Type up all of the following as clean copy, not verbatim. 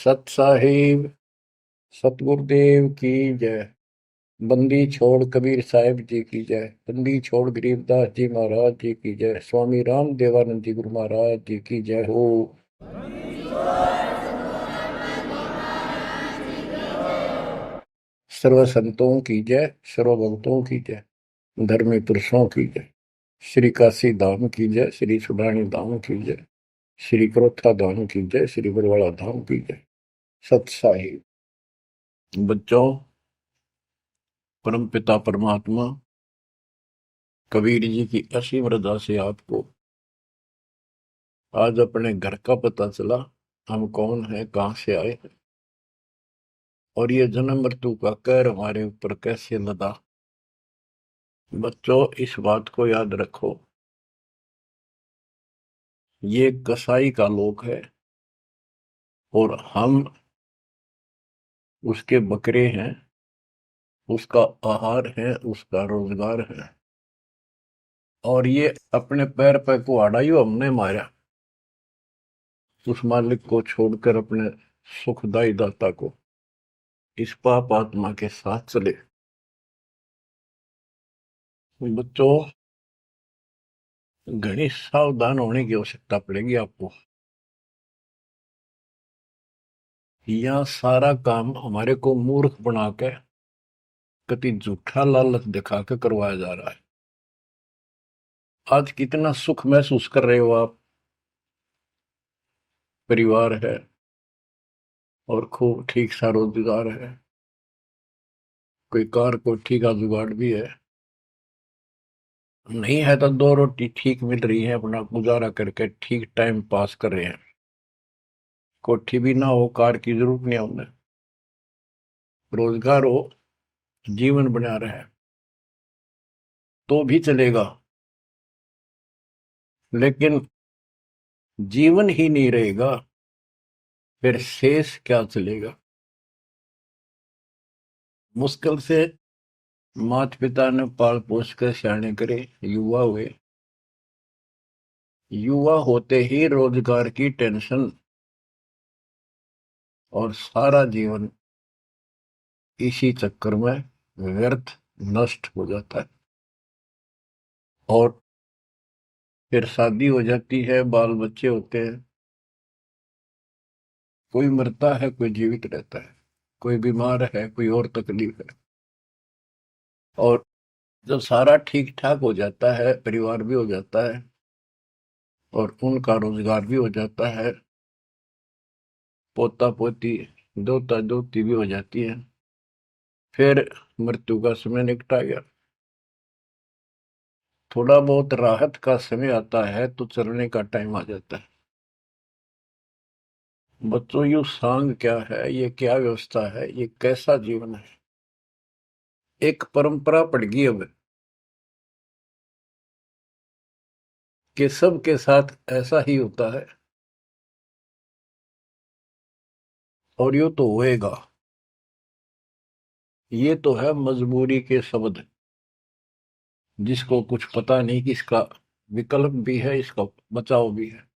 सत साहिब सतगुरुदेव की जय। बंदी छोड़ कबीर साहिब जी की जय। बंदी छोड़ गरीबदास जी महाराज जी की जय। स्वामी राम देवानंद जी गुरु महाराज जी की जय हो। सर्व संतों की जय, सर्व भक्तों की जय, धर्मी पुरुषों की जय। श्री काशी धाम की जय, श्री सुडानी धाम की जय, श्री क्रोथा धाम की जय, श्री बरवाड़ा धाम की जय। सत साहिब बच्चों, परम पिता परमात्मा कबीर जी की असीम रजा से आपको आज अपने घर का पता चला। हम कौन हैं, कहां से आए हैं, और ये जन्म मृत्यु का कहर हमारे ऊपर कैसे लदा। बच्चों, इस बात को याद रखो, ये कसाई का लोक है और हम उसके बकरे हैं, उसका आहार है, उसका रोजगार है। और ये अपने पैर पे कुहाड़ा ही हमने मारा, उस मालिक को छोड़कर अपने सुखदाई दाता को इस पाप आत्मा के साथ चले। बच्चों, घनी सावधान होने की आवश्यकता पड़ेगी आपको। यह सारा काम हमारे को मूर्ख बना के कति झूठा लालच दिखा के करवाया जा रहा है। आज कितना सुख महसूस कर रहे हो आप, परिवार है और खूब ठीक सा रोजगार है, कोई कार को ठीक का जुगाड़ भी है, नहीं है तो दो रोटी ठीक मिल रही है, अपना गुजारा करके ठीक टाइम पास कर रहे हैं। कोठी भी ना हो, कार की जरूरत नहीं है उन्हें, रोजगार हो, जीवन बना रहे तो भी चलेगा। लेकिन जीवन ही नहीं रहेगा, फिर शेष क्या चलेगा। मुश्किल से माता पिता ने पाल पोस कर सियाने करे, युवा हुए, युवा होते ही रोजगार की टेंशन और सारा जीवन इसी चक्कर में व्यर्थ नष्ट हो जाता है। और फिर शादी हो जाती है, बाल बच्चे होते हैं, कोई मरता है, कोई जीवित रहता है, कोई बीमार है, कोई और तकलीफ है। और जब सारा ठीक ठाक हो जाता है, परिवार भी हो जाता है और उनका रोजगार भी हो जाता है, पोता पोती दोता दोती भी हो जाती है, फिर मृत्यु का समय निकटा गया। थोड़ा बहुत राहत का समय आता है तो चलने का टाइम आ जाता है। बच्चों, यू सांग क्या है, ये क्या व्यवस्था है, ये कैसा जीवन है। एक परंपरा पड़ गई अब कि सबके साथ ऐसा ही होता है और यो तो होएगा। ये तो है मजबूरी के शब्द, जिसको कुछ पता नहीं कि इसका विकल्प भी है, इसका बचाव भी है।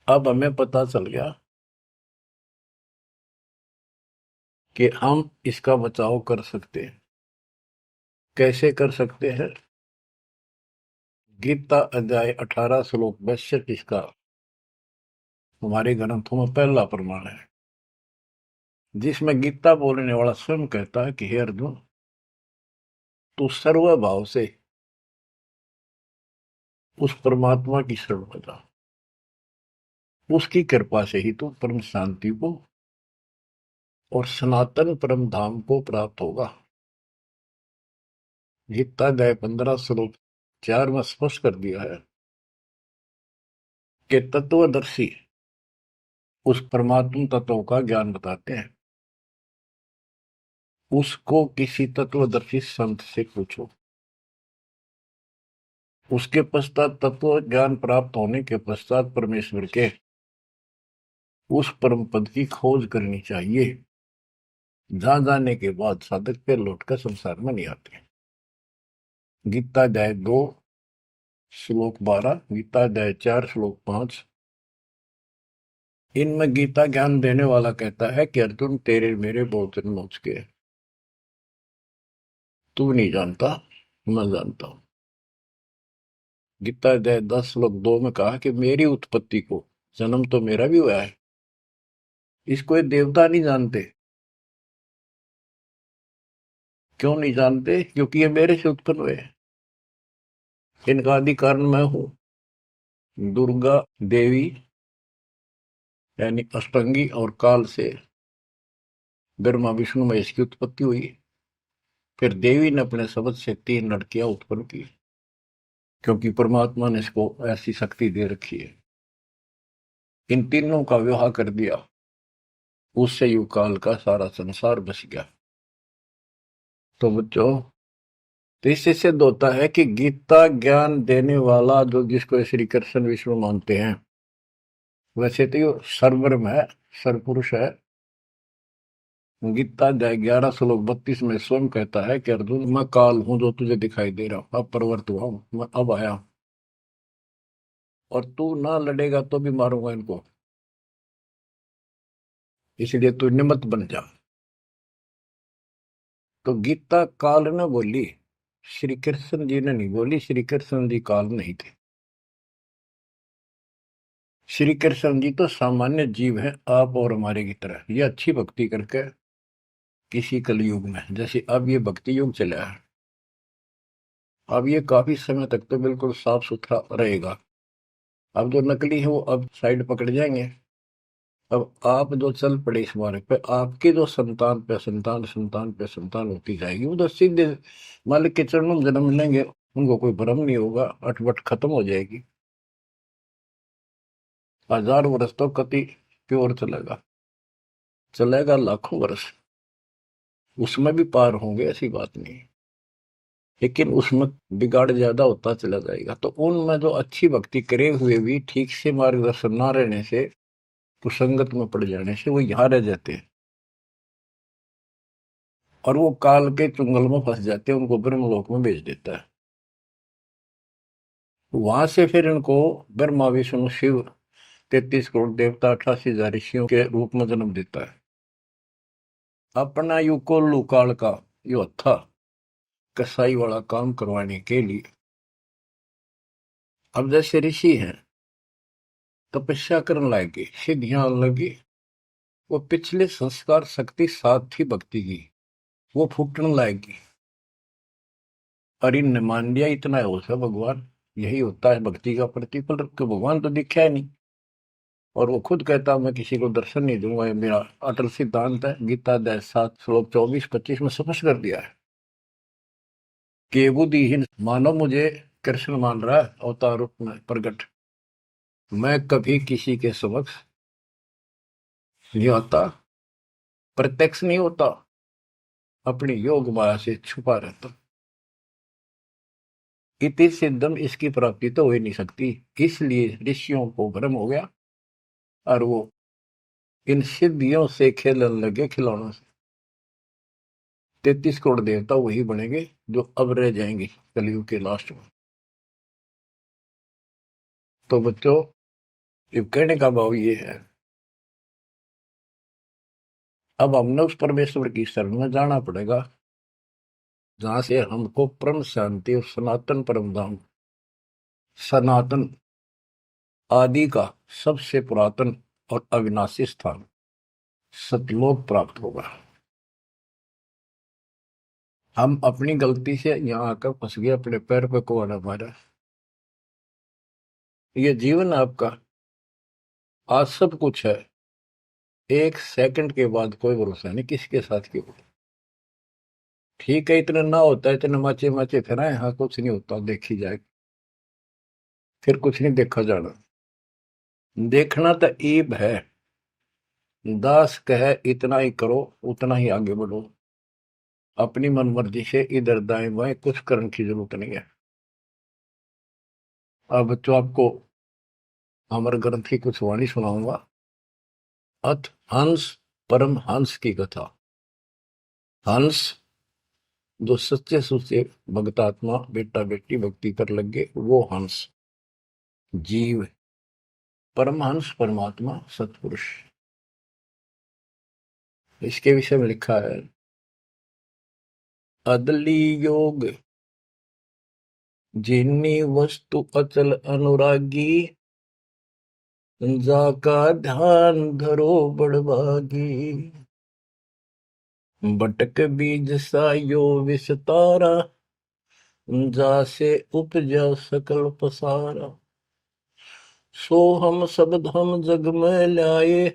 अब हमें पता चल गया कि हम इसका बचाव कर सकते हैं। कैसे कर सकते हैं? गीता अध्याय 18 श्लोक 62 इसका हमारे ग्रंथों में पहला प्रमाण है, जिसमें गीता बोलने वाला स्वयं कहता है कि हे अर्जुन, तू सर्वभाव से उस परमात्मा की शरण में जा, उसकी कृपा से ही तू परम शांति को और सनातन परम धाम को प्राप्त होगा। गीता अध्याय 15 श्लोक 4 में स्पष्ट कर दिया है कि तत्वदर्शी उस परमात्म तत्व का ज्ञान बताते हैं। उसको किसी तत्वदर्शी संत से पूछो। उसके पश्चात तत्व ज्ञान प्राप्त होने के पश्चात परमेश्वर के उस परम पद की खोज करनी चाहिए, जहां जाने के बाद साधक फिर लौटकर संसार में नहीं आते। गीता अध्याय 2 श्लोक 12, गीता अध्याय 4 श्लोक 5, इनमें गीता ज्ञान देने वाला कहता है कि अर्जुन तेरे मेरे बहुत दिन हो चुके हैं, तू नहीं जानता, मैं जानता हूं। गीता अध्याय 10 श्लोक 2 में कहा कि मेरी उत्पत्ति को, जन्म तो मेरा भी हुआ है, इसको ये देवता नहीं जानते। क्यों नहीं जानते? क्योंकि ये मेरे से उत्पन्न हुए हैं। इनका आदि कारण मैं हूं। दुर्गा देवी यानी अष्टंगी और काल से ब्रह्मा विष्णु महेश की उत्पत्ति हुई। फिर देवी ने अपने शब्द से 3 लड़कियां उत्पन्न की, क्योंकि परमात्मा ने इसको ऐसी शक्ति दे रखी है। इन तीनों का विवाह कर दिया, उससे युग काल का सारा संसार बस गया। तो बच्चों, तो इससे सिद्ध होता है कि गीता ज्ञान देने वाला जो, जिसको श्री कृष्ण विष्णु मानते हैं, वैसे तो ये सर्वब्रह्म है, सर्वपुरुष है। गीता अध्याय 11 श्लोक 32 में स्वयं कहता है कि अर्जुन मैं काल हूं जो तुझे दिखाई दे रहा हूं, अब प्रवर्त हुआ हूं, मैं अब आया हूं, और तू ना लड़ेगा तो भी मारूंगा इनको, इसलिए तू निमित्त बन जा। तो गीता काल ने बोली, श्री कृष्ण जी ने नहीं बोली। श्री कृष्ण जी काल नहीं थे। श्री कृष्ण जी तो सामान्य जीव हैं, आप और हमारे की तरह। ये अच्छी भक्ति करके किसी कलयुग में, जैसे अब ये भक्ति युग चला है, अब ये काफी समय तक तो बिल्कुल साफ सुथरा रहेगा। अब जो नकली है वो अब साइड पकड़ जाएंगे। अब आप जो चल पड़े इस मार्ग पे, आपकी जो संतान पे संतान संतान पे संतान होती जाएगी, वो तो सीधे मालिक के चरणों में जन्म लेंगे, उनको कोई भ्रम नहीं होगा, अटपट खत्म हो जाएगी। 1000 वर्ष तो कति प्योर चलेगा, चलेगा लाखों वर्ष, उसमें भी पार होंगे, ऐसी बात नहीं। लेकिन उसमें बिगाड़ ज्यादा होता चला जाएगा। तो उनमें जो अच्छी भक्ति करे हुए भी ठीक से मार्गदर्शन ना रहने से, कुसंगत में पड़ जाने से वो यहाँ रह जाते हैं, और वो काल के चुंगल में फंस जाते हैं, उनको ब्रह्मलोक में भेज देता है। वहां से फिर इनको ब्रह्मा विष्णु शिव 33 करोड़ देवता 88,000 ऋषियों के रूप में जन्म देता है। अपना युग को लुकाल का यो था कसाई वाला काम करवाने के लिए। अब जैसे ऋषि हैं, तपस्या करने लगे, सिद्धियां लगी, वो पिछले संस्कार शक्ति साथ थी भक्ति की, वो फूटने लाएगी। और इन मान लिया इतना है हो सब भगवान, यही होता है भक्ति का प्रतिफल। तो भगवान तो दिखा है नहीं, और वो खुद कहता मैं किसी को दर्शन नहीं दूंगा, ये मेरा अटल सिद्धांत है। गीता अध्याय 7 श्लोक 24-25 में स्पष्ट कर दिया है कि बुद्धिहीन मानव मुझे कृष्ण मान रहा है अवतार रूप में प्रकट, मैं कभी किसी के समक्ष नहीं आता, प्रत्यक्ष नहीं होता, अपनी योग माया से छुपा रहता। इति सिद्धम, इसकी प्राप्ति तो हो ही नहीं सकती। इसलिए ऋषियों को भ्रम हो गया, और वो इन सिद्धियों से खेलने लगे, खिलौनों से। 33 करोड़ देवता वही बनेंगे जो अब रह जाएंगे कलयुग के लास्ट में। तो बच्चों, ये कहने का भाव ये है, अब हमने उस परमेश्वर की शरण में जाना पड़ेगा, जहां से हमको परम शांति और सनातन परम धाम, सनातन आदि का सबसे पुरातन और अविनाशी स्थान सतलोक प्राप्त होगा। हम अपनी गलती से यहाँ आकर फंस गए, अपने पैर पे कुआना मारा। ये जीवन आपका, आज सब कुछ है, 1 सेकंड के बाद कोई भरोसा नहीं किसके साथ क्यों। ठीक है, इतना ना होता है, इतने माचे माचे फिराए, हाँ कुछ नहीं होता, देखी जाए, फिर कुछ नहीं देखा जाना। देखना तो ईब है, दास कहे इतना ही करो, उतना ही आगे बढ़ो, अपनी मनमर्जी से इधर दाएं बाएं कुछ करने की जरूरत नहीं है। अब बच्चों, आपको अमर ग्रंथ की कुछ वाणी सुनाऊंगा। अथ हंस परम हंस की कथा। हंस जो सच्चे सुच्चे भक्तात्मा बेटा बेटी भक्ति कर लगे, वो हंस जीव परमहंस परमात्मा सतपुरुष, इसके विषय में लिखा है, अदली योग जिन्नी वस्तु अचल अनुरागी, जाका ध्यान धरो बड़भागी। बटक बीज सायो विस्तारा, जासे उपजा सकल पसारा। सो हम शब्द हम जग में लाए,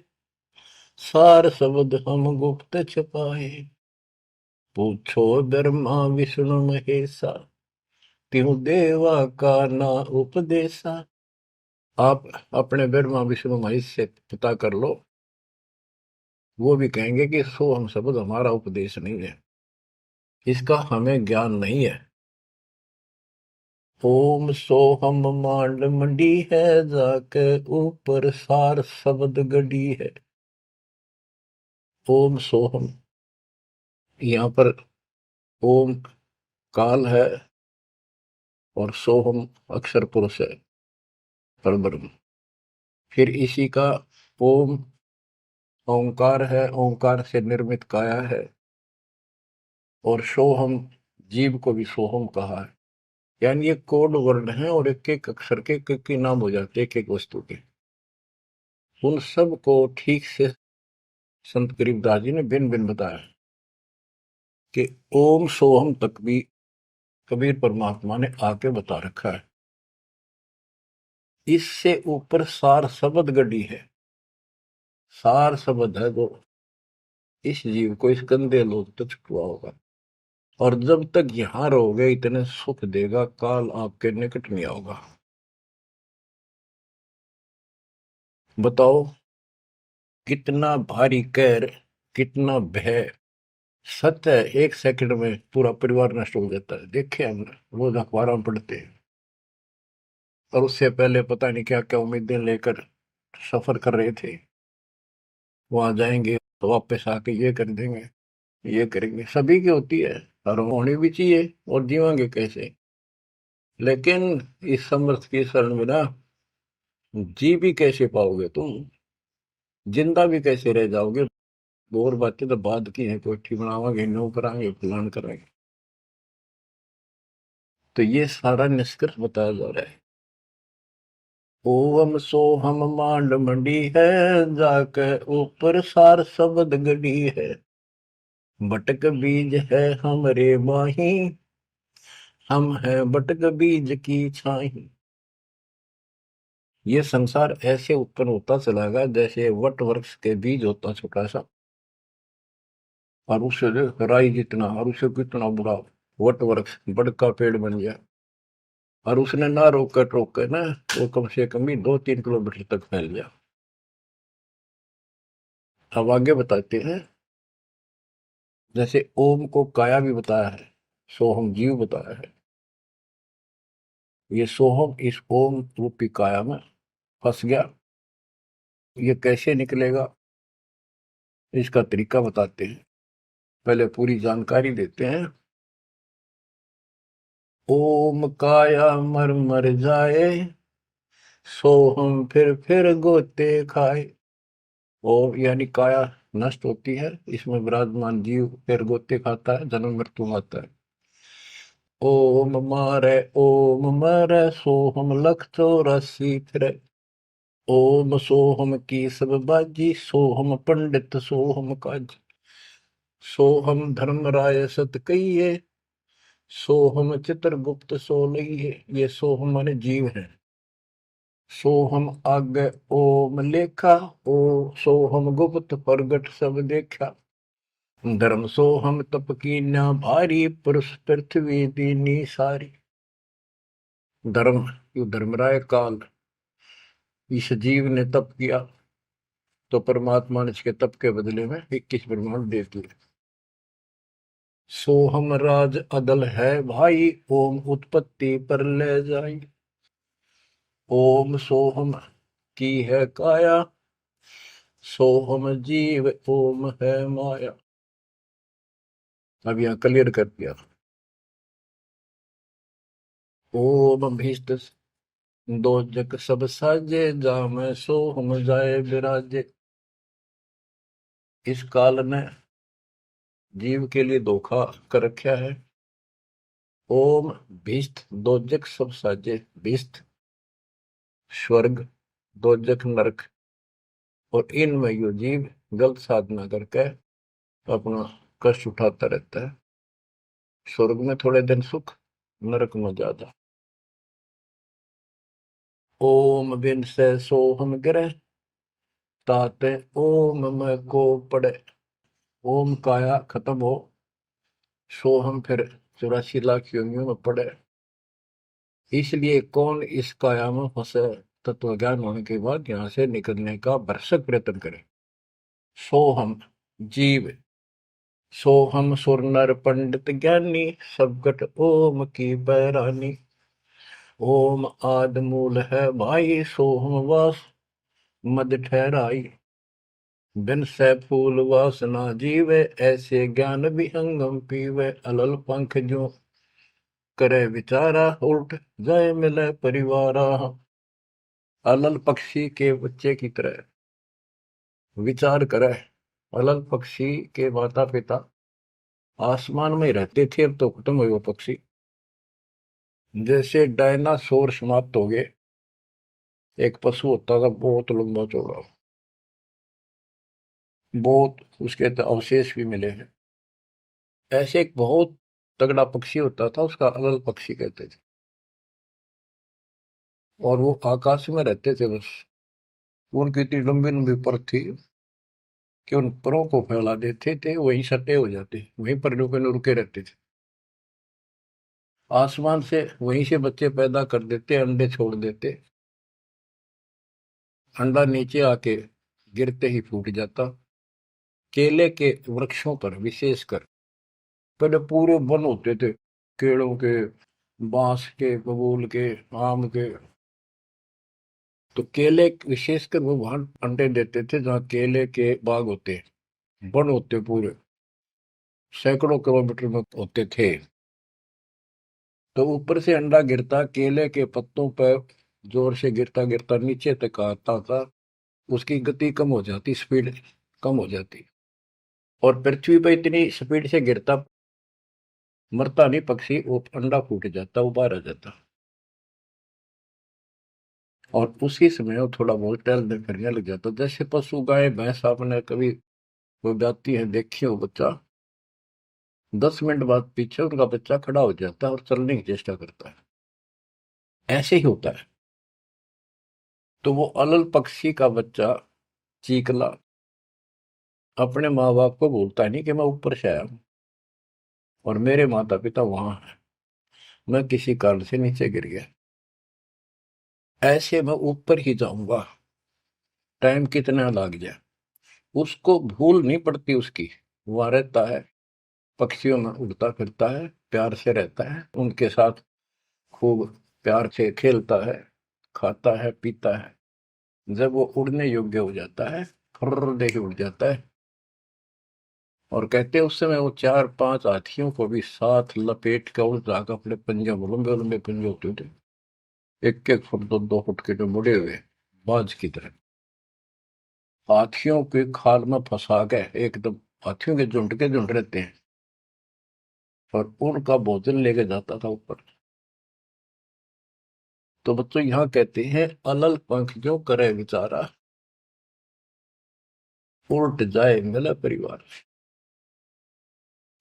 सार शब्द हम गुप्त छपाए। पूछो ब्रह्मा विष्णु महेशा, त्यों देवा का ना उपदेशा। आप अपने ब्रह्मा विष्णु महेश से पता कर लो, वो भी कहेंगे कि सो हम शब्द हमारा उपदेश नहीं है, इसका हमें ज्ञान नहीं है। ओम सोहम मांड मंडी है, जाके ऊपर सार शब्द गड़ी है। ओम सोहम, यहाँ पर ओम काल है और सोहम अक्षर पुरुष है, परब्रह्म। फिर इसी का ओम ओंकार है, ओंकार से निर्मित काया है, और सोहम जीव को भी सोहम कहा है। यानी ये कोड वर्ड हैं और एक एक अक्षर के एक एक नाम हो जाते, एक एक वस्तु के। उन सब को ठीक से संत गरीबदास जी ने भिन्न भिन्न बताया कि ओम सोहम तक भी कबीर परमात्मा ने आके बता रखा है। इससे ऊपर सार शब्द गढ़ी है, सार शब्द है जो इस जीव को इस गंदे लोग तक छुआ होगा, और जब तक यहां रहोगे इतने सुख देगा, काल आपके निकट नहीं आओगा। बताओ कितना भारी कहर, कितना भय। सत्य है, एक सेकंड में पूरा परिवार नष्ट हो जाता है, देखे हमने, वो अखबारों में पढ़ते हैं। और उससे पहले पता नहीं क्या क्या उम्मीदें लेकर सफर कर रहे थे, वहां जाएंगे तो वापस आके ये कर देंगे, ये करेंगे। सभी की होती है और होनी भी चाहिए, और जीवांगे कैसे। लेकिन इस समर्थ की शरण में ना जी भी कैसे पाओगे तुम, जिंदा भी कैसे रह जाओगे। और बातें तो बाद की है, कोठी बनावांगे, नो करांगे, फलान करांगे। तो ये सारा निष्कर्ष बताया जा रहा है। ओम सोहम मांड मंडी है, जाके ऊपर सार शब्द गढ़ी है। बटक बीज है हमरे माही, हम है बटक बीज की छाही। ये संसार ऐसे उत्पन्न होता चला गया जैसे वट वृक्ष के बीज होता छोटा सा, और उससे राई जितना, और उससे कितना बड़ा वट वृक्ष बड़का पेड़ बन गया। और उसने ना रोक कर टोक कर ना, वो कम से कम भी 2-3 किलोमीटर तक फैल गया। अब आगे बताते हैं, जैसे ओम को काया भी बताया है, सोहम जीव बताया है। ये सोहम इस ओम रूपी काया में फंस गया, ये कैसे निकलेगा इसका तरीका बताते हैं। पहले पूरी जानकारी देते हैं। ओम काया मर मर जाए, सोहम फिर गोते खाए। ओम यानी काया नष्ट होती है, इसमें विराजमान जीव फिर गोते खाता है, जन्म मृत्यु आता है। ओम मारे सोहम लख 84 फिरे। ओम सोहम की सब बाजी, सोहम पंडित सोहम काज। सोहम धर्मराय सत कहिए, सोहम चित्रगुप्त सो लइए। ये सोहम माने जीव है। सोहम आगे ओम लेखा, ओ सोहम गुप्त प्रगट सब देखा। धर्म सोहम तप की ना भारी, पुरुष पृथ्वी दीनी सारी। धर्म, यो धर्मराय काल, इस जीव ने तप किया तो परमात्मा ने इसके तप के बदले में 21 ब्रह्मांड दे दिए। सोहम राज अदल है भाई, ओम उत्पत्ति पर ले जाई। ओम सोहम की है काया, सोहम जीव ओम है माया। अब यहां क्लियर कर दिया। ओम भीष्ट दो जग सब साजे, जामे सो हम जाए विराजे। इस काल ने जीव के लिए धोखा कर रखा है। ओम भीष्ट दो जग सब साजे, भीष्ट स्वर्ग, दो जग नरक, और इनमें यो जीव गलत साधना करके अपना कष्ट उठाता रहता है। स्वर्ग में थोड़े दिन सुख, नरक में ज्यादा। ओम बिन से सोहम गिरे, ताते ओम में को पड़े। ओम काया खत्म हो, सोहम फिर 84 लाख योनियों में पड़े। इसलिए कौन इस काया में फंसे, तत्व ज्ञान होने के बाद यहां से निकलने का भरसक प्रयत्न करे। सोहम जीव, सोहम सुर नर पंडित ज्ञानी, सबकट ओम की बैरानी। ओम आद मूल है भाई, सोहम वास मद ठहराई। बिन से फूल वासना जीवे, ऐसे ज्ञान विहंगम पीवे। अलल पंख जो करे विचारा, उल्ट जाए मिले परिवारा। अलल पक्षी के बच्चे की तरह विचार करे। अलल पक्षी के माता पिता आसमान में रहते थे, अब तो खत्म हुए वो पक्षी। जैसे डायनासोर समाप्त हो गए। एक पशु होता था बहुत लंबा चौड़ा, बहुत उसके तो अवशेष भी मिले हैं। ऐसे एक बहुत तगड़ा पक्षी होता था, उसका अलल पक्षी कहते थे। और वो आकाश में रहते थे बस। उनकी इतनी लंबी लंबी पर थी कि उन परों को फैला देते थे, वहीं सटे हो जाते, वहीं पर रुके रहते थे। आसमान से वहीं से बच्चे पैदा कर देते, अंडे छोड़ देते। अंडा नीचे आके गिरते ही फूट जाता। केले के वृक्षों पर विशेषकर पहले पूरे वन होते थे, केलों के, बांस के, बबूल के, आम के। तो केले विशेषकर वो वहां अंडे देते थे जहाँ केले के बाग होते, वन होते पूरे, सैकड़ों किलोमीटर में होते थे। तो ऊपर से अंडा गिरता, केले के पत्तों पर जोर से गिरता गिरता नीचे तक आता था। उसकी गति कम हो जाती, स्पीड कम हो जाती, और पृथ्वी पर इतनी स्पीड से गिरता, मरता नहीं पक्षी, वो अंडा फूट जाता, वो बाहर आ जाता। और उसी समय वो थोड़ा बहुत टहलने फिरने लग जाता। जैसे पशु गाय भैंस आपने कभी वो जाती है देखी हो, बच्चा 10 मिनट बाद पीछे उनका बच्चा खड़ा हो जाता है और चलने की चेष्टा करता है। ऐसे ही होता है। तो वो अलल पक्षी का बच्चा चीकला अपने माँ बाप को बोलता नहीं कि मैं ऊपर से आया हूं और मेरे माता पिता वहां हैं, मैं किसी कारण से नीचे गिर गया, ऐसे मैं ऊपर ही जाऊंगा, टाइम कितना लग जाए। उसको भूल नहीं पड़ती उसकी। वहां रहता है, पक्षियों में उड़ता फिरता है, प्यार से रहता है उनके साथ, खूब प्यार से खेलता है, खाता है, पीता है। जब वो उड़ने योग्य हो जाता है, फुर्र दे के उड़ जाता है। और कहते हैं उस समय वो 4-5 हाथियों को भी साथ लपेट कर उस जाकर अपने पंजे में, लंबे लंबे पंजे होते थे, 1-1 फुट 2-2 फुट के, जो मुड़े हुए बाज की तरह, हाथियों के खाल में फंसा के एकदम। हाथियों के झुंड रहते हैं, और उनका भोजन लेके जाता था ऊपर। तो बच्चों यहाँ कहते हैं, अलल पंख जो करे विचारा, उल्ट जाए मिला परिवार।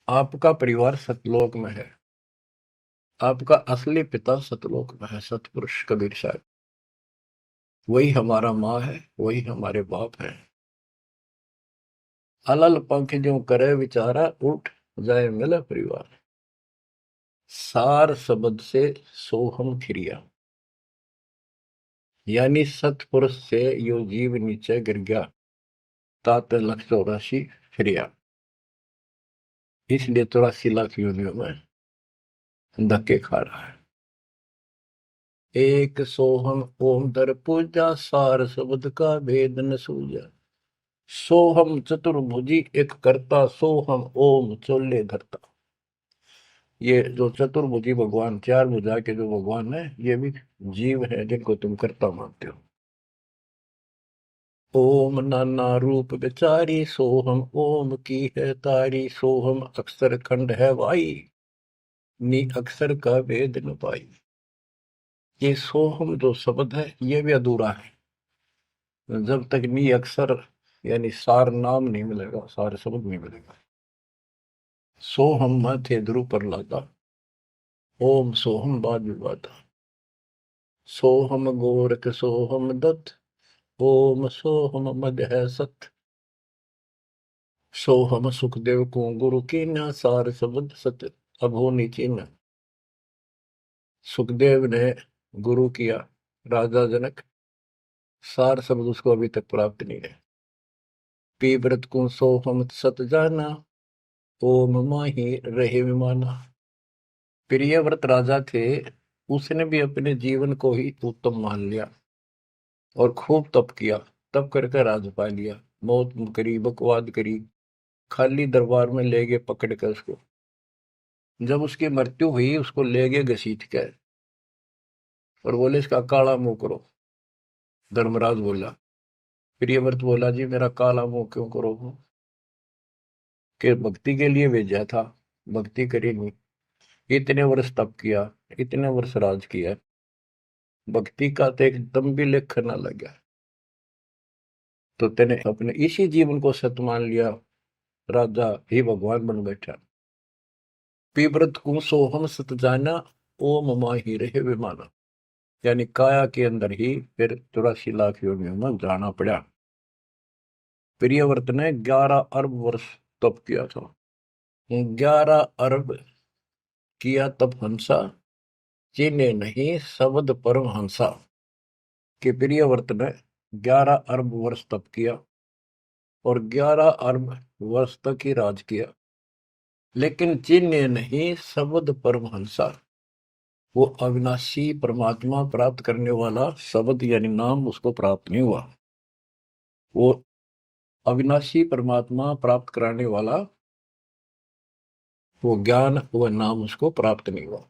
आपका परिवार सतलोक में है, आपका असली पिता सतलोक में है, सतपुरुष कबीर साहब। वही हमारा माँ है, वही हमारे बाप है। अलल पंख जो करे विचारा, उठ जाए मिला परिवार। सार शब्द से सोहम खिरिया, यानी सतपुरुष से यो जीव नीचे गिर गया, तात 184 फिरिया। इसलिए 84 लाख योनियों में धक्के खा रहा है। एक सोहम ओम धर पूजा, सार शब्द का भेद न सूझा। सोहम चतुर्भुजी एक करता, सोहम ओम चोले धरता। ये जो चतुर्भुजी भगवान, चार भुजा के जो भगवान है, ये भी जीव है जिनको तुम कर्ता मानते हो। ओम नाना रूप विचारी सोहम, ओम की है तारी सोहम, अक्षर खंड है वाई, नी अक्षर का वेद न पाई। ये सोहम जो शब्द है ये भी अधूरा है, जब तक नी अक्षर यानी सार नाम नहीं मिलेगा, सार शब्द नहीं मिलेगा। सोहम माथे ध्रुव पर लाता, ओम सोहम बाद विवादा, सोहम गोरख सोहम दत्त, ओम सोहम मद है सत, सोहम सुखदेव को गुरु की न, सार शब्द सत अभो चिन्ह। सुखदेव ने गुरु किया राजा जनक, सार शब्द उसको अभी तक प्राप्त नहीं है। पी व्रत को सोहम सत जाना, ओम माही रहे विमाना। प्रियव्रत राजा थे, उसने भी अपने जीवन को ही उत्तम मान लिया और खूब तप किया। तप करके राज पा लिया, मौत करी, बकवाद करी, खाली दरबार में ले गए पकड़ कर उसको। जब उसकी मृत्यु हुई उसको ले गए घसीट कर और बोले इसका काला मुंह करो। धर्मराज बोला, प्रियव्रत बोला जी मेरा काला मुंह क्यों करो, कि भक्ति के लिए भेजा था, भक्ति करी नहीं, इतने वर्ष तप किया, इतने वर्ष राज किया, भक्ति का तो एकदम भी लेख न लगा, तो तेने अपने इसी जीवन को सत मान लिया, राजा ही भगवान बन बैठा। पीव्रत को सोहम सत जाना, ओम माही रहे विमाना। यानी काया के अंदर ही फिर 84 लाख योनियों में जाना पड़ा। प्रियव्रत ने 11 अरब वर्ष तप किया था। 11 अरब किया तप हंसा, चिन्हे नहीं शब्द परम हंसा। कि प्रियव्रत ने 11 अरब वर्ष तप किया और 11 अरब वर्ष तक ही राज किया, लेकिन चिन्हे नहीं शब्द परम हंसा। वो अविनाशी परमात्मा प्राप्त करने वाला शब्द यानी नाम उसको प्राप्त नहीं हुआ। वो अविनाशी परमात्मा प्राप्त कराने वाला वो ज्ञान, वो नाम उसको प्राप्त नहीं हुआ।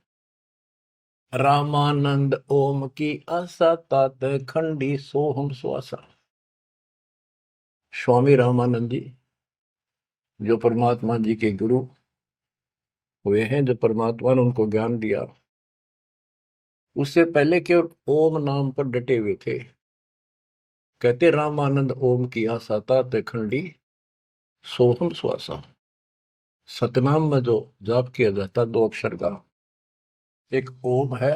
रामानंद ओम की आशा, तात खंडी सोहम स्वासा। स्वामी रामानंद जी जो परमात्मा जी के गुरु हुए हैं, जो परमात्मा ने उनको ज्ञान दिया, उससे पहले के ओम नाम पर डटे हुए थे। कहते रामानंद ओम की आशा, तात खंडी सोहम स्वासा। सतनाम में जो जाप किया जाता 2 अक्षर का, एक ओम है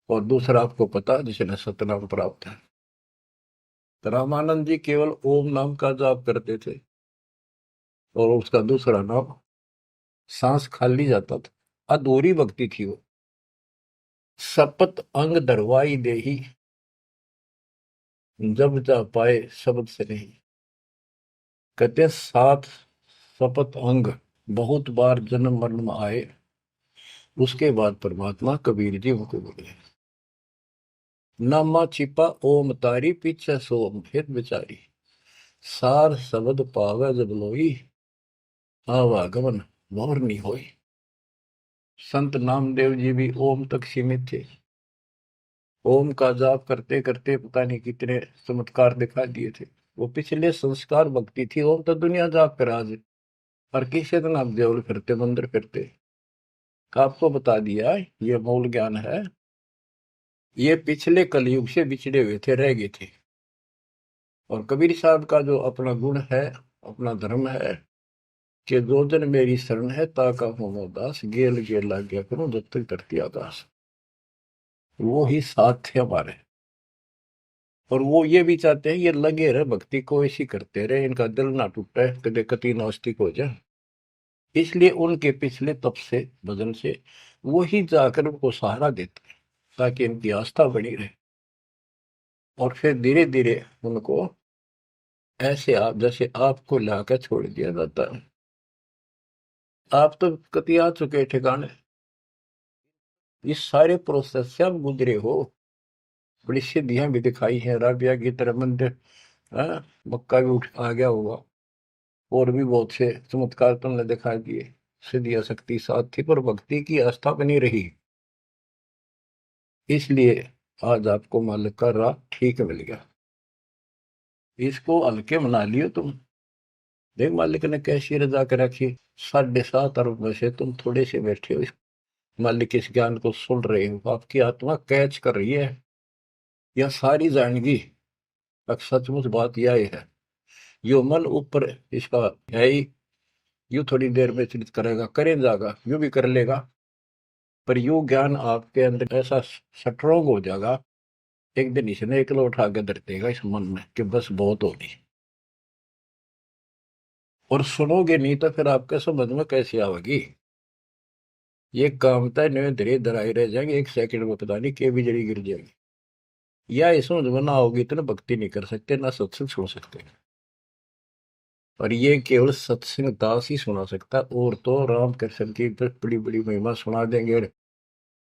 और दूसरा आपको पता जिसने सतनाम प्राप्त है। तो रामानंद जी केवल ओम नाम का जाप करते थे और उसका दूसरा नाम, सांस खाली जाता था, अधूरी भक्ति थी वो। सपत अंग दरवाई देही, जब जा पाए शब्द से नहीं। कहते 7 सपत अंग बहुत बार जन्म मरण में आए, उसके बाद परमात्मा कबीर जी उनको बोले। नामा छिपा ओम तारी, पीछे सोम हित विचारी। सार शब्द पावे जब लोई, आवागमन मोर नहीं होई। संत नामदेव जी भी ओम तक सीमित थे। ओम का जाप करते करते पता नहीं कितने चमत्कार दिखा दिए थे। वो पिछले संस्कार भक्ति थी। ओम तो दुनिया जाप कर आज, और किसी दिन आप देवल फिरते, मंदिर फिरते। आपको बता दिया ये मूल ज्ञान है। ये पिछले कलयुग से बिछड़े हुए थे, रह गए थे। और कबीर साहब का जो अपना गुण है, अपना धर्म है कि दो जन मेरी शरण है, ताका हो दास, गेल गेल लाग गया करूं जब तक धरती आकाश। वो ही साथ थे हमारे। और वो ये भी चाहते हैं ये लगे रहे भक्ति को, ऐसी करते रहे, इनका दिल ना टूटे, कदे कति नास्तिक हो जाए। इसलिए उनके पिछले तप से, भजन से वो ही जाकर उनको सहारा देते हैं, ताकि इनकी आस्था बनी रहे। और फिर धीरे धीरे उनको ऐसे आप जैसे आपको लाकर छोड़ दिया जाता है। आप तो कति आ चुके ठिकाने, इस सारे प्रोसेस से आप गुजरे हो। बड़ी सिद्धियां भी दिखाई हैं, राबिया की तरह मंदिर, मक्का भी उठ आ गया होगा, और भी बहुत से चमत्कार तुमने दिखा दिए। सिद्धि शक्ति साथ थी पर भक्ति की आस्था बनी रही, इसलिए आज आपको मालिक का राह ठीक मिल गया। इसको हल्के बना लियो तुम। देख मालिक ने कैसी रजा कर रखी, 7.5 अरब में से तुम थोड़े से बैठे हो, मालिक इस ज्ञान को सुन रहे हो, आपकी आत्मा कैच कर रही है, यह सारी जाएंगी। अब सचमुच बात यह है, यो मन ऊपर इसका है ही, यू थोड़ी देर में चिंतित करेगा, करे जाएगा, यू भी कर लेगा, पर यू ज्ञान आपके अंदर ऐसा स्ट्रोंग हो जाएगा, एक दिन इसने एकला उठा के धर देगा इस मन में कि बस बहुत होगी। और सुनोगे नहीं तो फिर आपके समझ में कैसे आवेगी। ये कामता है धीरे धराई रह जाएंगे, 1 सेकंड में पता नहीं के भी जड़ी गिर जाएगी। या इस समझ में ना होगी तो ना भक्ति नहीं कर सकते, ना सत्संग सुन सकते। और ये केवल सत्संग दास ही सुना सकता, और तो राम कृष्ण की बड़ी बड़ी महिमा सुना देंगे,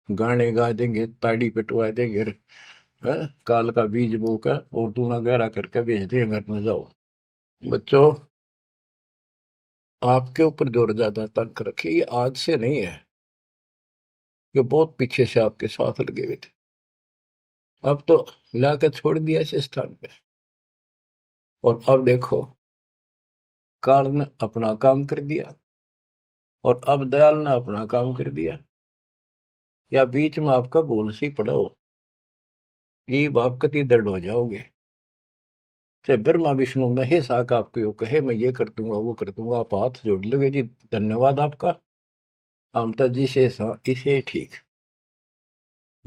गाने गा देंगे, ताड़ी पिटवा देंगे, काल का बीज बोकर और दूना गहरा करके भेज देंगे घर में, जाओ। बच्चों, आपके ऊपर जोर ज्यादा तंक रखिए, ये आज से नहीं है, ये बहुत पीछे से आपके साथ लगे हुए थे, अब तो लाकर छोड़ दिया इस स्थान पे। और अब देखो, काल ने अपना काम कर दिया और अब दयाल ने अपना काम कर दिया, या बीच में आपका बोल सी पड़ा हो, ये आप कति दर्द हो जाओगे। चाहे ब्रह्मा विष्णु महेश आका आपको यो कहे मैं ये कर दूंगा वो कर दूंगा, आप हाथ जोड़ लोगे जी धन्यवाद आपका, ममता जी से इसे ठीक,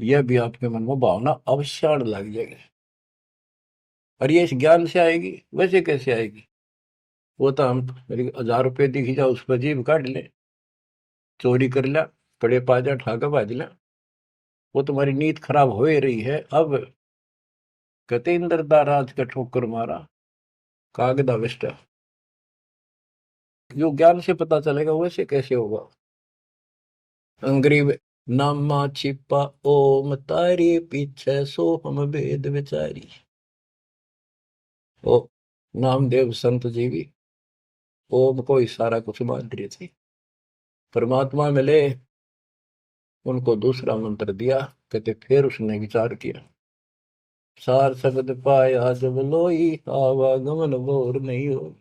यह भी आपके मन में भावना अवश्य आने लग जाएगी। और ये इस ज्ञान से आएगी, वैसे कैसे आएगी, वो तो हम मेरी 1000 रुपये दिखी जाओ उस पर जीभ काट ले, चोरी कर लिया, बड़े पाजा ठाका भाज लिया, वो तुम्हारी नीयत खराब हो ही रही है। अब कहते इंद्रदा राज का ठोकर मारा कागदा विष्टा, जो ज्ञान से पता चलेगा वैसे कैसे होगा। अंग्रेज नामा छिपा ओम तारी पीछे सो हम वेद विचारी, ओ नामदेव संत जी भी ओम को इशारा कुछ मान रही थी, परमात्मा मिले, उनको दूसरा मंत्र दिया, कहते फिर उसने विचार किया, सार शब्द पाया जब लोई, आवागमन बोर नहीं हो,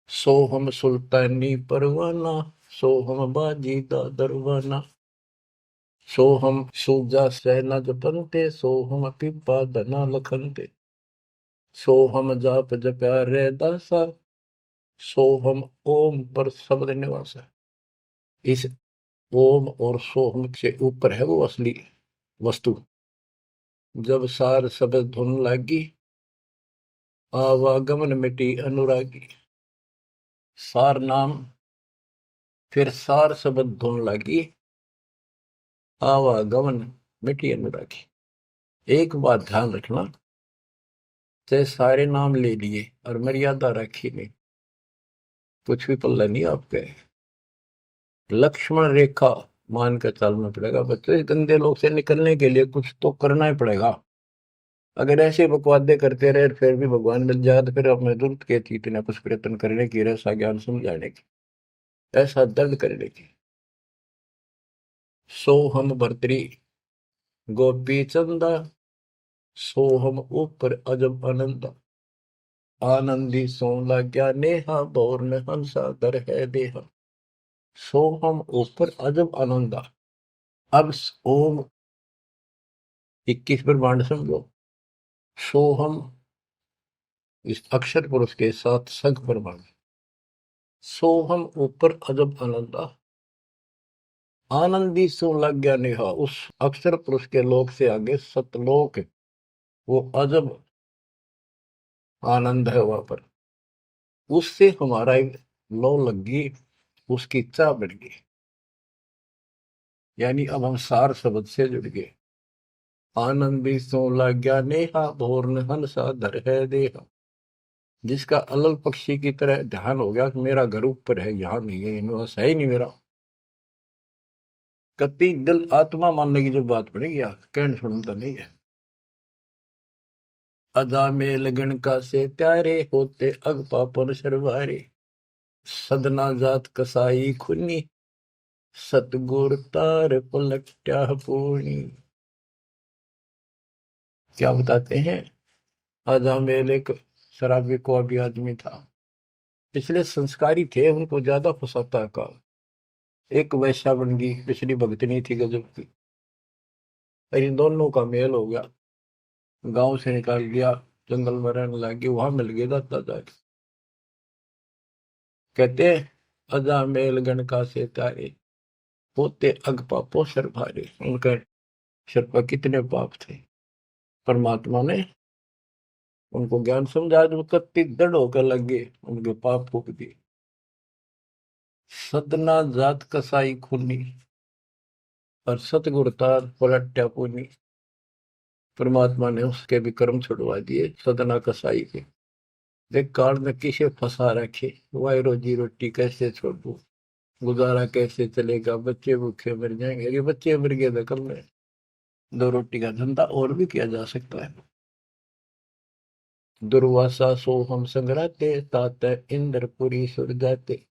सो हम सुल्तानी परवाना, सो हम बाजी दा दरवाना, सो हम सूजा सहना जपनते, सो हम पिपा धना लखनते, सो हम जाप जप्या रे दासा, सो हम ओम पर शब्द निवासा। इस ओम और सोहम से ऊपर है वो असली वस्तु। जब सार शब्द धुन लागी, आवागमन मिटी अनुरागी, सार नाम फिर सार शब्द धुन लागी, आवागमन मिटी अनुरागी। एक बात ध्यान रखना, चाहे सारे नाम ले लिए और मर्यादा रखी नहीं, कुछ भी पल्ला नहीं आपके, लक्ष्मण रेखा मान कर चलना पड़ेगा। बच्चों, इस गंदे लोग से निकलने के लिए कुछ तो करना ही पड़ेगा। अगर ऐसे बकवादे करते रहे फिर भी भगवान मिल जाए तो फिर अपने जरूरत के थी इतना कुछ प्रयत्न करने की, ऐसा ज्ञान समझाने की, ऐसा दर्द करने की। सो हम भर्तरी गोपी चंदा, सो हम ऊपर अजब आनंदा, आनंदी सो लाग्या नेहा, बौर में हंसा दर है देहा, सो हम ऊपर अजब आनंदा। अब ओम 21 ब्रह्मांड समझो, सो हम इस अक्षर पुरुष के साथ संख ब्रह्मांड, सो हम ऊपर अजब आनंदा, आनंदी सो लग गया नेहा, उस अक्षर पुरुष के लोक से आगे सतलोक, वो अजब आनंद है वहां पर, उससे हमारा एक लो लग गई, उसकी चाह बढ़ गई, यानी अब हम सार शब्द से जुड़ गए। आनंदी सो लग गया नेहा, भोर हंसा धर है देहा, जिसका अलल पक्षी की तरह ध्यान हो गया कि मेरा घर ऊपर है, यहाँ नहीं है, इनमें है ही नहीं मेरा, कति दिल आत्मा मानने की जो बात पड़ेगी कहने सुनता नहीं है। अदा में लगन का से प्यारे होते अग पापन सरवारे, सदना जात कसाई खुनी, सतगुर तार पलट्या पूर्णी। क्या बताते हैं, अजामेल एक शराबी को अभी आदमी था, पिछले संस्कारी थे, उनको ज्यादा फंसाता का। एक वैश्या बन गई, पिछली भगतनी थी गजब की। इन दोनों का मेल हो गया, गांव से निकाल दिया, जंगल में रहने लगी, वहां मिल गए दाता जाके। कहते अजामेल गण का से तारे, होते अग पापो सर भारे। उनका सर पर कितने पाप थे, परमात्मा ने उनको ज्ञान समझा, जो कत्ती दृढ़ होकर लगे, उनके पाप फूक दिए। सदना जात कसाई खूनी, और सतगुर तार पलट्या पूनी। परमात्मा ने उसके भी कर्म छुड़वा दिए, सदना कसाई के। देख काल में किसे फंसा रखे, वाई रोजी रोटी कैसे छोड़ू, गुजारा कैसे चलेगा, बच्चे भूखे मर जाएंगे। ये बच्चे मर गए थे कल में, दो रोटी का धंधा और भी किया जा सकता है। दुर्वासा सो हम संग्राते, तात इंद्रपुरी सुर जाते।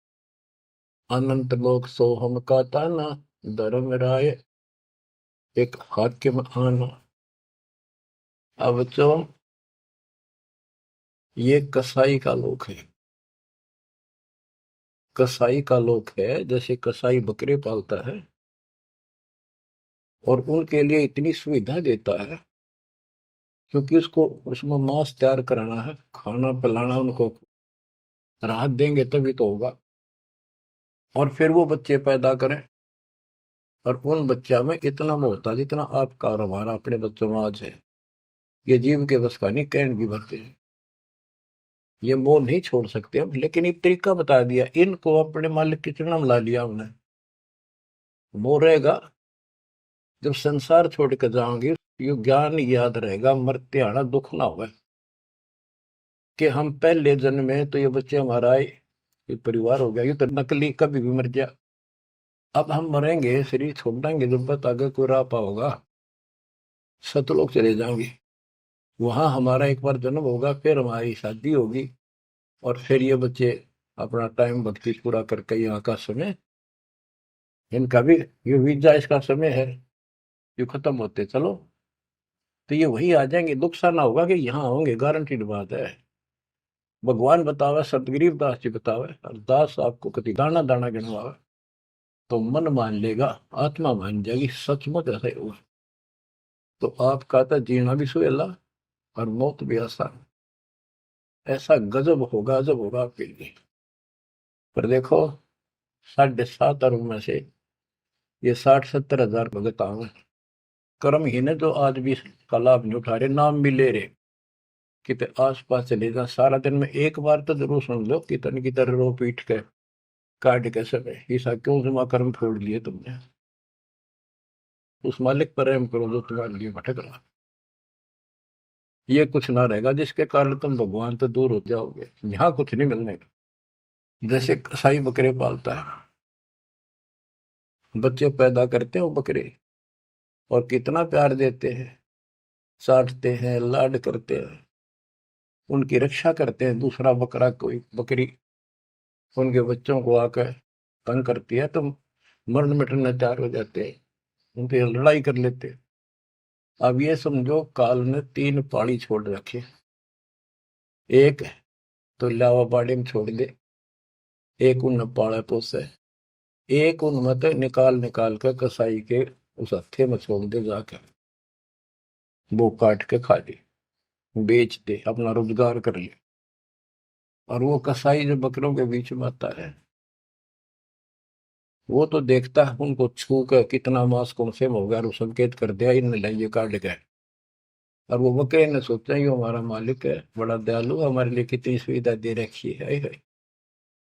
अनंत लोक सो हम का ताना, धर्म राय एक हाकिम आना। अब बच्चों, ये कसाई का लोक है। कसाई का लोक है, जैसे कसाई बकरे पालता है और उनके लिए इतनी सुविधा देता है, क्योंकि उसको उसमें मांस तैयार कराना है, खाना पिलाना, उनको राहत देंगे तभी तो होगा। और फिर वो बच्चे पैदा करें, और उन बच्चा में इतना मोह होता जितना आपका और हमारा अपने बच्चों में आज है। ये जीव के बस का नहीं, कहन भी भरते हैं। ये मोह नहीं छोड़ सकते हम, लेकिन एक तरीका बता दिया, इनको अपने मालिक की चरणों में ला लिया हमने। मोह रहेगा, जब संसार छोड़ कर जाओगे, ये ज्ञान याद रहेगा, मरते आना दुख ना होगा, कि हम पहले जन्म में तो ये बच्चे हमारा आए, ये परिवार हो गया, ये तो नकली, कभी भी मर गया। अब हम मरेंगे, शरीर छोड़ देंगे, जब तक आगे कोई राह पाओगा, सतलोक चले जाएंगे। वहां हमारा एक बार जन्म होगा, फिर हमारी शादी होगी, और फिर ये बच्चे अपना टाइम भक्ति पूरा करके यहाँ का समय, इनका भी ये वीजा इसका समय है, ये खत्म होते चलो, तो ये वही आ जाएंगे। दुख सा ना होगा कि यहाँ होंगे, गारंटीड बात है। भगवान बतावे, सतगरीब दास जी बतावे, और दास आपको कभी दाना दाना गिनवावे, तो मन मान लेगा, आत्मा मान जाएगी, सचमुच ऐसा ही होगा। तो आपका तो जीना भी सुहेला और मौत भी आसान। ऐसा गजब होगा, जब होगा आपके लिए। पर देखो, 7.5 अरब में से ये 60-70 हजार भगत आवे, कर्महीन है जो आज भी इसका लाभ नहीं उठा रहे, नाम भी ले रहे। कितने आस पास चले जा, सारा दिन में एक बार तो जरूर सुन लो, कितने की तरह रो पीट के काट के समय, ऐसा क्यों जमा कर्म छोड़ लिए तुमने। उस मालिक पर रहम करो जो तुम्हारे लिए भटक रहा। ये कुछ ना रहेगा जिसके कारण तुम भगवान से दूर हो जाओगे, यहाँ कुछ नहीं मिलने का। जैसे कसाई बकरे पालता है, बच्चे पैदा करते हैं वो बकरे, और कितना प्यार देते हैं, चाटते हैं, लाड करते हैं, उनकी रक्षा करते हैं। दूसरा बकरा, कोई बकरी उनके बच्चों को आकर तंग करती है, तो मरण मिटने तैयार हो जाते हैं, उनसे लड़ाई कर लेते हैं। अब ये समझो, काल ने 3 पाड़ी छोड़ रखे, एक तो लावा बाड़ी में छोड़ दे, एक उन पाड़ा पोसे, एक उन मत निकाल निकाल कर कसाई के उस हत्थे में छोड़ दे जाकर, वो काट के खा ले, बेच दे, अपना रोजगार कर ले। और वो कसाई जो बकरों के बीच में आता है, वो तो देखता है उनको छू कर कितना मांस कौन से हो गया, और वो संकेत कर दिया इन लाइए काट गए। और वो बकरे ने सोचा ये हमारा मालिक है, बड़ा दयालु, हमारे लिए कितनी सुविधा दे रखी है,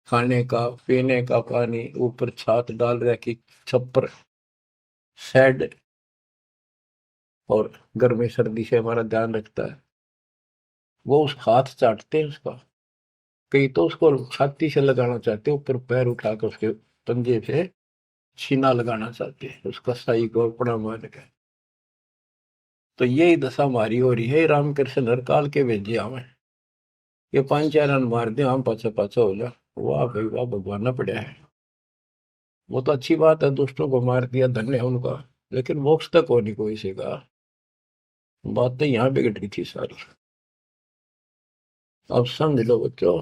खाने का पीने का पानी, ऊपर छात डाल रखी, छप्पर, शेड, और गर्मी सर्दी से हमारा ध्यान रखता है। वो उस हाथ चाटते हैं उसका, कई तो उसको छाती से लगाना चाहते, ऊपर पैर उठाकर उसके पंजे से छीना लगाना चाहते हैं, उसका सही को अपना मान के। तो यही दशा हमारी हो रही है, रामकृष्ण हर काल के भेजे हमें, ये 5 4 रन मार दे, हम पाछा पाछा हो जा, वाह भाई वाह, भगवान ना पड़ा है। वो तो अच्छी बात है, दुष्टों को मार दिया, धन्य है उनका। लेकिन मोक्ष तक हो नहीं कोई से का। बातें यहाँ बिगड़ रही थी सारी। अब समझ लो बच्चों,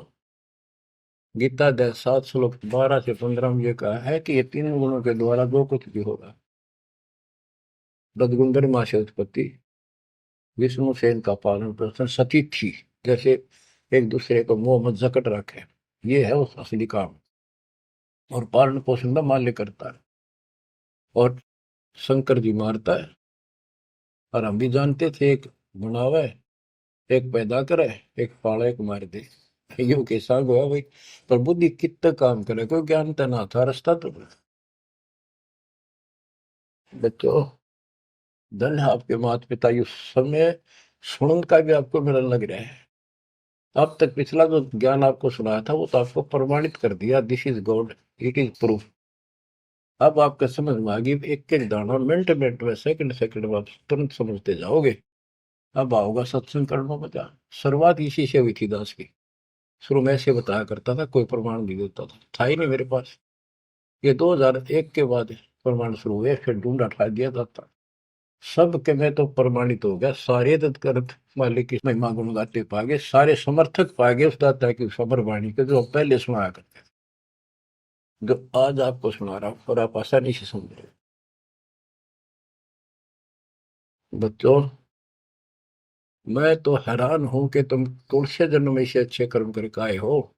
गीता अध्याय 7 श्लोक 12 से 15 में ये कहा है कि ये तीन गुणों के द्वारा जो कुछ भी होगा, रजगुंदर माँ से उत्पत्ति, विष्णु से इनका पालन पोषण, सती थी, जैसे एक दूसरे को मुंह में जकट रखे, ये है उस असली काम। और पालन पोषण का माल्य करता है, और शंकर जी मारता है। और हम भी जानते थे, एक बनावे, एक पैदा करे, एक पाले, एक मार दे। यूं के साग हुआ भाई। पर बुद्धि कितना काम करे, कोई ज्ञान तो ना था, रास्ता तो बच्चों, धन है आपके माता पिता, इस समय सुनन का भी आपको मिलन लग रहा है। अब तक पिछला जो ज्ञान आपको सुनाया था वो तो आपको प्रमाणित कर दिया, this is God, it is proof. अब आपका समझ में आ गई, एक एक दाना मिनट मिनट में, सेकंड सेकंड में आप तुरंत समझते जाओगे। अब आओगा सत्संग करना मजा। शुरुआत इसी से हुई थी दास की। शुरू में ऐसे बताया करता था, कोई प्रमाण नहीं देता था ही नहीं मेरे पास। ये 2001 के बाद प्रमाण शुरू हुए, फिर ढूंढ हटा दिया जाता। सब के में तो प्रमाणित हो गया, सारे तत्कर्त मालिक की महिमा गुण गाते पागे, सारे समर्थक पागे उस दाता की सबर वाणी के, जो पहले सुनाया करते थे, जो आज आपको सुना रहा हूं, और आप आसानी से समझ रहे हो। बच्चों, मैं तो हैरान हूं कि तुम तुलसी जन्म में से अच्छे कर्म करके आए हो,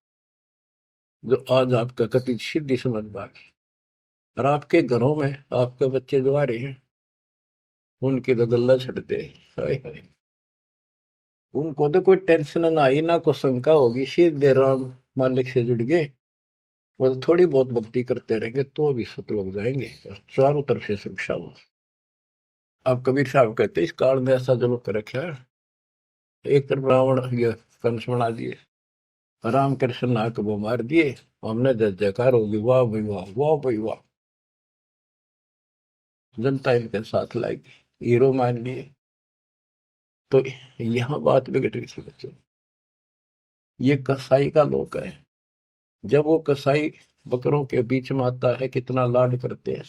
जो आज आपका कति सिद्धि समझ पाए। और आपके घरों में आपके बच्चे जो आ रहे हैं, उनकी तो गल्ला छड़ते हैं। हाय हाय। उनको तो कोई टेंशन ना आई, ना कोई शंका होगी, सीधे राम मालिक से जुड़ गए। वो तो थोड़ी बहुत भक्ति करते रहेंगे तो भी सतलोक जाएंगे, और चारों तरफ से सुरक्षा हो। अब कबीर साहब कहते इस काल में ऐसा जुल्म कर रखा है, एक तरफ रावण ये कंस बना दिए, राम कृष्ण नाक वो मार दिए, हमने जय जयकार होगी, वाह भाई वाह, वाह भाई वाह। जनता इनके साथ लाएगी, हीरो मान लिए। तो यहाँ बात बिगड़ रही थी बच्चों। ये कसाई का लोक है। जब वो कसाई बकरों के बीच में आता है, कितना लाड करते हैं।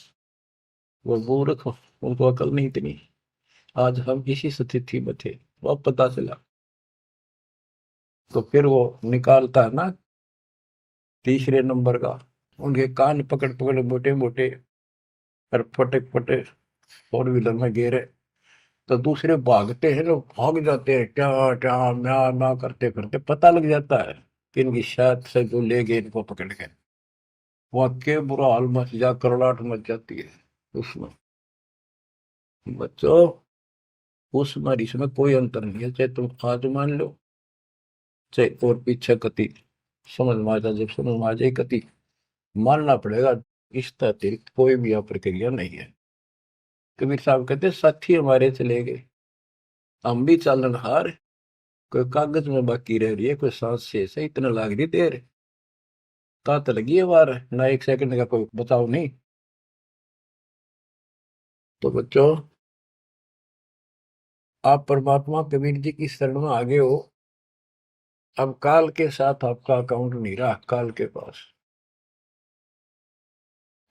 वो मूर्ख, उनको अकल नहीं इतनी। आज हम इसी स्थिति में थे, वो अब पता चला। तो फिर वो निकालता है ना तीसरे नंबर का, उनके कान पकड़ पकड़ मोटे मोटे, और फटे फटे फोर व्हीलर में गिरे। तो दूसरे भागते हैं, लोग भाग जाते हैं, क्या क्या म्या म्या करते करते, पता लग जाता है कि इनकी शायद से जो ले गए इनको पकड़ के। वहां के बुरा हाल मच जा, करड़ाहट मच जाती है उसमें। बच्चों, उसमें और इसमें कोई अंतर नहीं है, चाहे तुम आज मान लो, चाहे और पीछे कति समझ में आ जाए, जब समझ में आ जाए कति मानना पड़ेगा। इस अतिरिक्त कोई भी यहाँ प्रक्रिया नहीं है। कबीर साहब कहते साथी हमारे चले गए, हम भी चालन हार, कोई कागज में बाकी रह रही है, कोई सांस शेष है, इतना लाग रही देर, तात लगी है वार, ना एक सेकंड का कोई बचाव नहीं। तो बच्चों, आप परमात्मा कबीर जी की शरण में आगे हो। अब काल के साथ आपका अकाउंट नहीं रहा, काल के पास।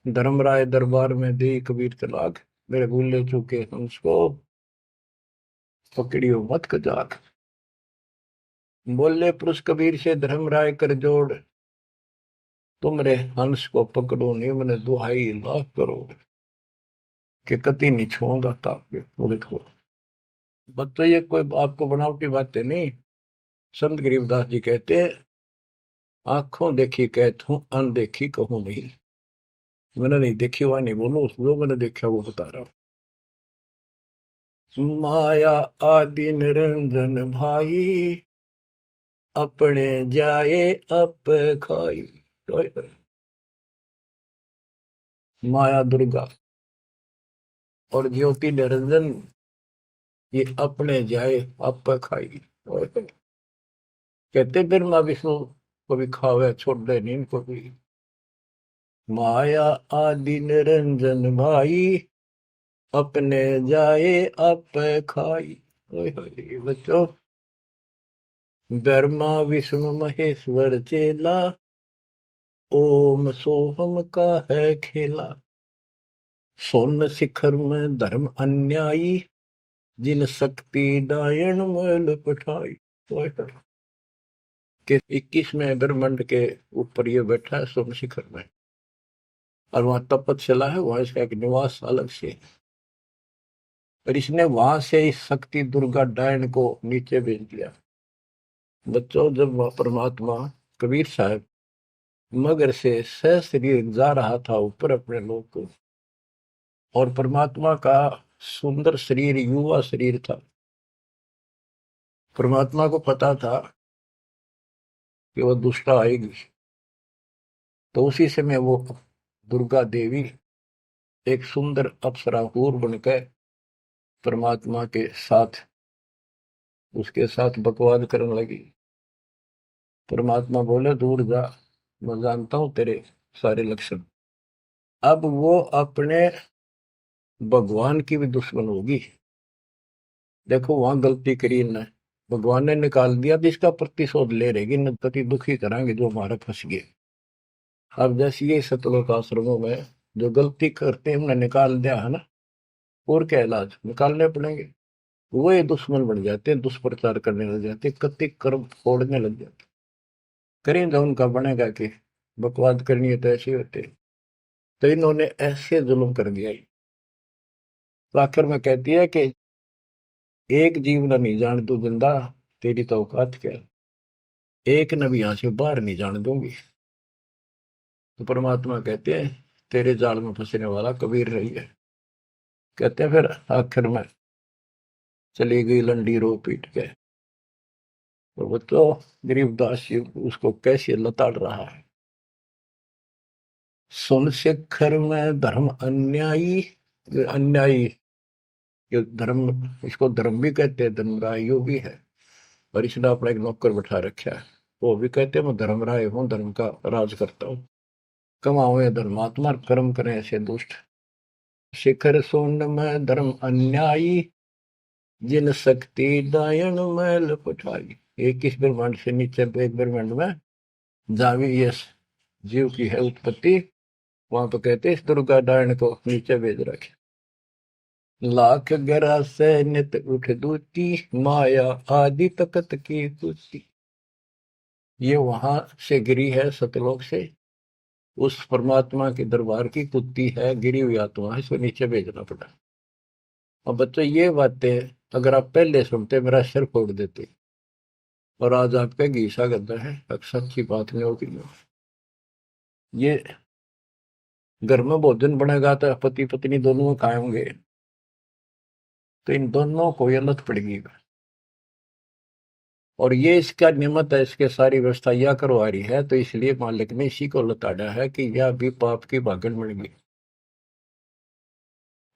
धर्मराय दरबार में दे कबीर तलाक, मेरे भूले चुके हंस को पकड़ियो मत कजाक। बोले पुरुष कबीर से धर्मराय कर जोड़, तुम रे हंस को पकड़ो निम्न दुहाई लाख करोड़, कि कति नहीं छोड़ूंगा ताके पूरे को। बच्चों, ये कोई आपको बनावटी बातें नहीं। संत गरीबदास जी कहते हैं, आंखों देखी कहत हूं, अनदेखी कहूं नहीं। मैंने नहीं देखी हुआ नहीं बोलो, जो मैंने देखा वो बता रहा हूं। माया आदि निरंजन भाई, अपने जाए अप खाई। माया दुर्गा और ज्योति निरंजन, ये अपने जाए अप खाई। कहते ब्रह्मा विष्णु को भी खावे, छोड़ दे नहीं इनको भी। माया आदि निरंजन भाई, अपने जाए अप खाई। ओए होए बच्चों, ब्रह्मा विष्णु महेश्वर चेला, ओम सोहम का है खेला, सोन शिखर में धर्म अन्यायी, जिन शक्ति डायन मैल पठाई। तो कि 21वें ब्रह्मांड के ऊपर ये बैठा है सोम शिखर में, और वहां तपस्या है, वहां इसका एक निवास अलग से है। और इसने वहां से इस शक्ति दुर्गा डायन को नीचे भेज दिया। बच्चों, जब वह परमात्मा कबीर साहब मगर से सशरीर जा रहा था ऊपर अपने लोक को, और परमात्मा का सुंदर शरीर युवा शरीर था, परमात्मा को पता था कि वह दुष्टा आएगी, तो उसी समय वो दुर्गा देवी एक सुंदर अप्सरा हूर बनकर परमात्मा के साथ उसके साथ बकवाद करने लगी। परमात्मा बोले, दूर जा, मैं जानता हूं तेरे सारे लक्षण। अब वो अपने भगवान की भी दुश्मन होगी। देखो वहां गलती करी न, भगवान ने निकाल दिया, तो इसका प्रतिशोध ले रहेगी, न पति दुखी कराएंगे जो हमारे फंस गए। अब जैसे ये सतलोक आश्रमों में जो गलती करते हैं हमने निकाल दिया है ना, और क्या इलाज निकालने पड़ेंगे। वो ये दुश्मन बन जाते हैं, दुष्प्रचार करने लग जाते हैं, कति कर्म फोड़ने लग जाते। करें तो उनका बनेगा कि बकवाद करनी है तो ऐसे होते। तो इन्होंने ऐसे जुल्म कर दिया। तो आखिर में कहती है कि एक जीव न नहीं जान तू जिंदा, तेरी तो औकात क्या, एक न भी यहां से बाहर नहीं जाने दूंगी। तो परमात्मा कहते हैं, तेरे जाल में फंसने वाला कबीर रही है। कहते हैं फिर आखिर में चली गई लंडी रो पीट के। और वो तो गरीबदास जी उसको कैसे लताड़ रहा है। सुन शिखर में धर्म अन्यायी, अन्यायी, ये धर्म, इसको धर्म भी कहते हैं, धर्मरायो भी है। और इसने अपना एक नौकर बैठा रखा है, वो भी कहते हैं मैं धर्मराय हूँ, धर्म का राज करता हूँ। कमाओ ये धर्मात्मा, कर्म करें ऐसे दुष्ट। शिखर सोन में धर्म अन्यायी, जिन शक्ति दायन मैल पठाई। 21 ब्रह्मांड से नीचे एक ब्रह्मांड में जहां भी ये जीव की है उत्पत्ति, वहां तो कहते इस दुर्गा डायन को नीचे भेज रखे। लाख गरा से नित उठ दूती, माया आदि तकत की कुती। ये वहां से गिरी है सतलोक से, उस परमात्मा के दरबार की कुत्ती है, गिरी हुई आत्मा है, इसको नीचे भेजना पड़ा। अब बच्चों ये बातें अगर आप पहले सुनते मेरा सिर फोड़ देते, और आज आपका गीसा गद्दा है, अक्सर अच्छी बात नहीं होगी। ये घर में भोजन बनेगा तो पति पत्नी दोनों खाएंगे, तो इन दोनों को ये लत पड़ेगी। और ये इसका नियमत है, इसके सारी व्यवस्था यह करवा रही है, तो इसलिए मालिक ने इसी को लताड़ा है कि यह भी पाप की भागन बन गई।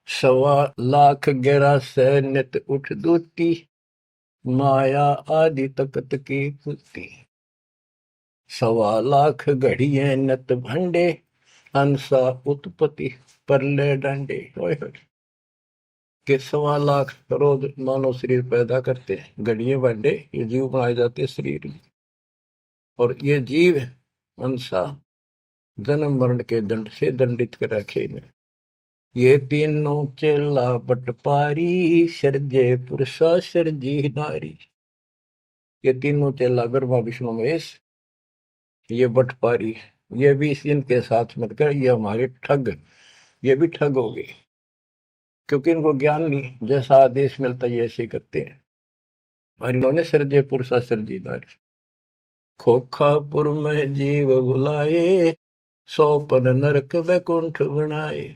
1.25 लाख गहरा से नित उठ दूती, माया आदि तकत की कुती। 1.25 लाख घड़िए नत भंडे, हंसा उत्पत्ति परले डंडे। कि 1.25 लाख रोज मानव शरीर पैदा करते हैं, घड़िए भांडे ये जीव बनाए जाते हैं शरीर में। और ये जीव हंसा जन्म मरण के दंड से दंडित कर रखे इन्हें। ये तीनों चेला बटपारी, सर्जे पुरुषा सर्जी नारी। ये तीनों चेला ब्रह्मा विष्णु महेश, ये बटपारी, ये भी इनके साथ मिलकर ये हमारे ठग, ये भी ठग हो गए, क्योंकि इनको ज्ञान नहीं, जैसा आदेश मिलता है ऐसे करते हैं। और इन्होंने सर्जे पुरुषा सर्जी नारी। खोखापुर में जीव बुलाए, 100 पन नरक वैकुंठ बनाए।